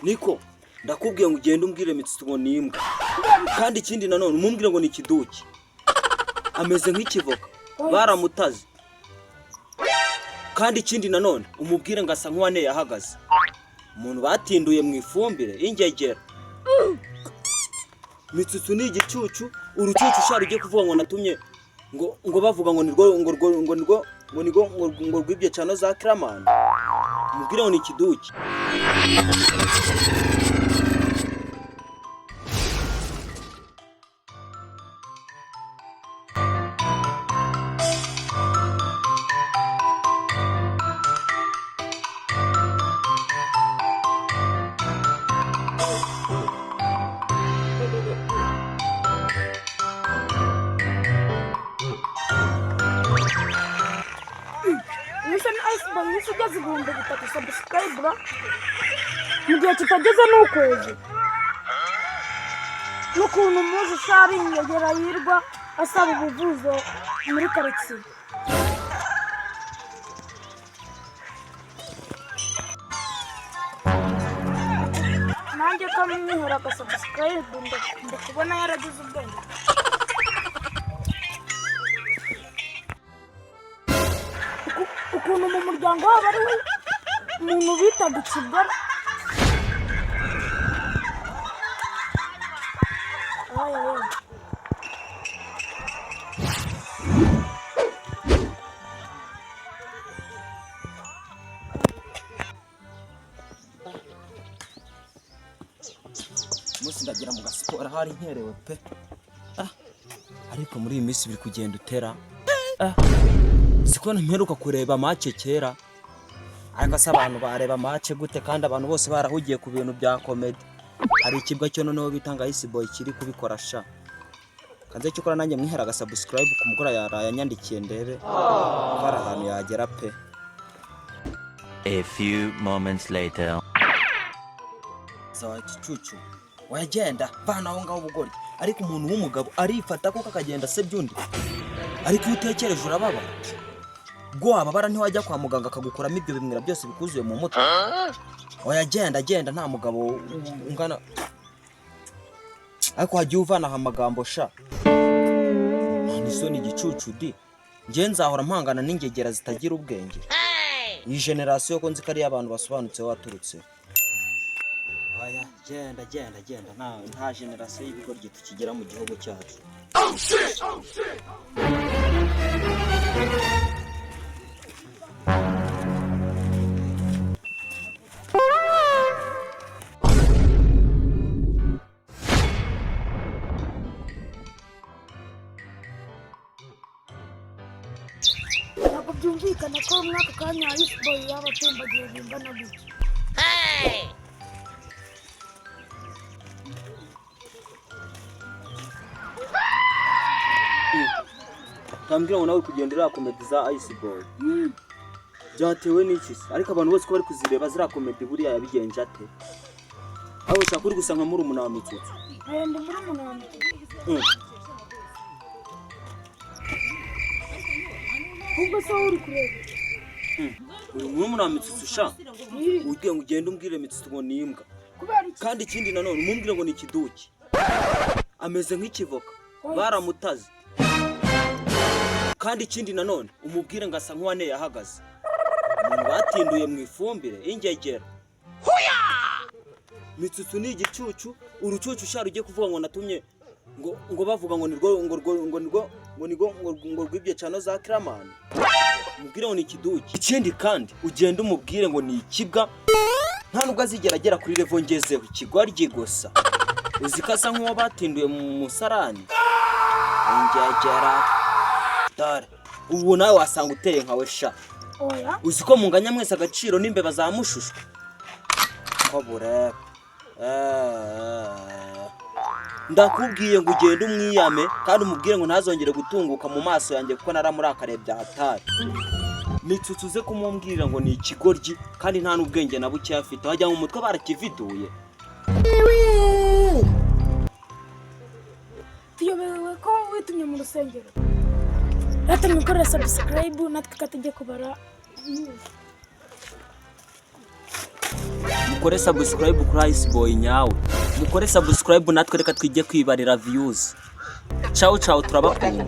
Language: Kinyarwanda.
niko ndakubwiye ngo ugende umbwire Mitsutsu ngo nimbwa kandi ikindi nanone umumbwire ngo ni ikiduki ameze nk'ikivoka baramutaze kandi ikindi nanone umubwire ngo asa nk'uwaneye ahagaze umuntu batinduye mu ifumbire ingegera. Mitsutsu ni igicucu urucucu ushara ugiye kuvuga ngo natumye ngo bavuga ngo nirwo rwibye cyane za Kramani umubwire ngo ni ikiduki. Ugeze igihumbi bitatu subscribe mu gihe kitageze n'ukwezi n'ukuntu muzi ushari ingegera yirwa asaba ubuvuzo muri karitsiye. Nanjye kamwihera ka subscribe ndakubona yaragize ubwenge. Ukuntu mu muryango wabo ari we umuntu bitaga ikigara. Musi ndagira mu gasiporo hari nkerewe pe. Ariko muri iyi minsi biri kugenda utera. Siko nteruka kureba match kera. Ariko se abantu bareba match gute kandi abantu bose barahugiye ku bintu bya comedy. Hari ikibwa cyo noneho bitanga Ice Boy kiri kubikora sha. Kanze cyo kora nanjye mwihera ga subscribe ku mugora yanyandikiye ndebe. Bara ahantu yagera pe. A few moments later. Zawa kicucu. Wagenda bana aho ngaho ubugori. Ariko umuntu w'umugabo arifata ko kakagenda se byundi. Ariko utekereje urababa. Bwo ababara ntiwajya kwa muganga akagukuramo ibyo bimwira byose bikuzuye mu mutwe. Oya genda nta mugabo ungana. Ariko hagiye uvana amagambo sha. Nisoni gicucu di. Nje nzahora mpangana n'ingegera zitagira ubwenge. Iyi generation ko nzi kari abantu basobanutse waturutse. Oya genda nta generation y'ibigori tukigera mu gihugu cyacu. Oh shit. Ntabwo byumvikana ko mwaka kanya Ice Boy yaba atembagiye bingana gutya. Tambwira ngo nawe kugendera comedy za Ice Boy. Byatewe n'iki se? Ariko abantu bose ko bari kuzireba zira comedy buriya yabigenje ate? Aho ushaka uri gusanga muri umuntu wa Mitsutsu. Ndi muri umuntu wa Mitsutsu. Ubwo se uri kureba? Uri muri umuntu wa Mitsutsu sha. Ugiye ngo ugende umbwire Mitsutsu ngo nimbwa. Kandi ikindi nanone umumbwire ngo ni ikiduki. Ameze nk'ikivoka. Baramutaze. Kandi ikindi nanone umubwire ngo asa nk'uwaneye ahagaze. Umuntu batinduye mu ifumbire ingegera. Mitsutsu ni igicucu urucucu ushara ugiye kuvuga ngo natumye ngo bavuga ngo nirwo rwibye cyane za Kramani umubwire ngo ni ikiduki. Ikindi kandi ugende umubwire ngo ni ikibwa nta nubwo azigeragera kuri level ngezeho ikigwarye gusa uzikasa nk'uwo batinduye mu musarani ingegera. Dare ubu nawe wasanga uteye nkawe sha. Oya Uziko munganya mwese agaciro n'imbeba za mushushwe ko bureba. Ndakubwiye ngo ugende umwiyame kandi umubwire ngo ntazongere gutunguka mu maso yanjye kuko naramurakarebye byatari. Mitsutsu ze kumumbwirira ngo ni ikigoryi kandi nta n'ubwenge na buke afite wajya mu mutwe barakividuye. tuyobewe ko witumye mu rusengero. Rata mukorera subscribe natwe kategeko bara. mukore subscribe kuri Ice Boy nyawe, mukore subscribe natwe reka twige kwibarira views. Ciao ciao, turabakunda.